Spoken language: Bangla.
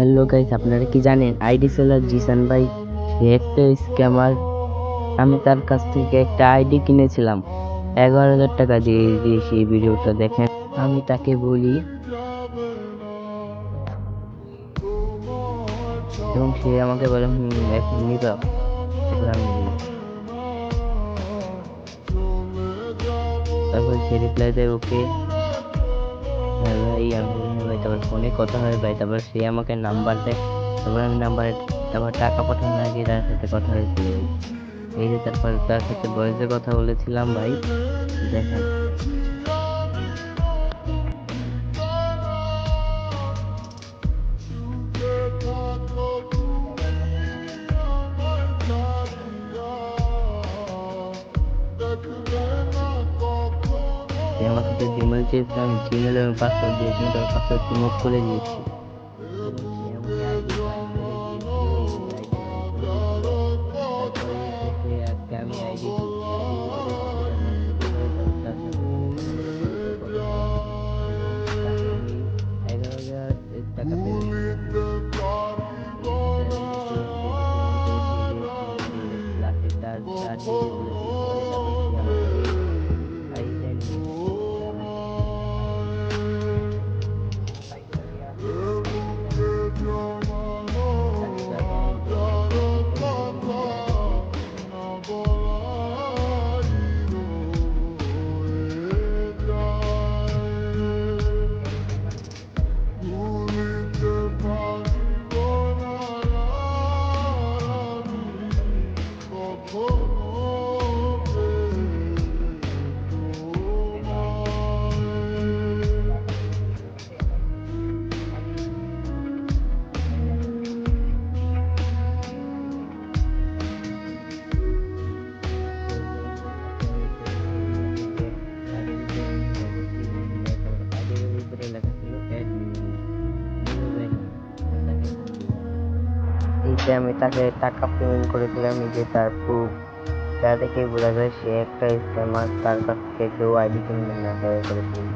হ্যালো গাইস, আপনারা কি জানেন আইডি সেলার জিসান ভাই সে একটা স্ক্যামার। আমি তার কাছ থেকে একটা আইডি কিনেছিলাম 11,000 টাকা দিয়ে। সেই ভিডিওটা দেখেন। আমি তাকে বলি এবং সে আমাকে বলে এখন নিবা। এখন আমি নিই। তারপর সে রিপ্লাই দেয় ওকে। হ্যাঁ ভাই, আমি বলি হ্যাঁ ভাই। তারপর ফোনে কথা হয় ভাই। তারপর সে আমাকে নাম্বার দেয়। তারপর আমি নাম্বারে তারপর টাকা পাঠানোর আগে তার সাথে কথা হয়েছিল ভাই। এই যে তারপর তার সাথে ভয়েসে কথা বলেছিলাম ভাই। দেখেন। সে আমার কাছে জিমেল চেয়েছিল, আমি জিমেলের পাসওয়ার্ড দিয়েছি, তার পাসওয়ার্ড রিমুভ করে দিয়েছি এবং সে আমাকে আইডি ব্যান করে দিয়েছিল। এই আইডি ব্যান করে দিয়েছিল। তারপরে সে আজকে আমি আইডি দিয়েছি, আইডি দিতে সেটা মেসেজ করে তার সাথে ফোনে কথা বলে ভয়েসে কথা বলে এবং তাকে আমি 11,000 টাকা পেমেন্ট করেছি। সে পেমেন্ট করেছি। এই যে লাস্টে তার ডিটেলগুলো দিয়েছি ভাই। তারপর সে আমার থেকে আইডিটা নিয়েছে আমার কাছ থেকে। তাকে তাকে আমি রিকোয়েস্ট করেছিলাম যে আইডি প্লিজ দিতে। আইডির উপরে লেখা ছিল অ্যাড নিউ নিউ ভ্যালু। তাকে ফোন দিলাম। এই যে আমি তাকে টাকা পেমেন্ট করেছিলাম, এই যে তার প্রুফ। তা দেখে বোঝা যায় সে একটা স্ক্যামার। তার কাছ থেকে কেউ আইডি কিনবেন না, দয়া করে প্লিজ।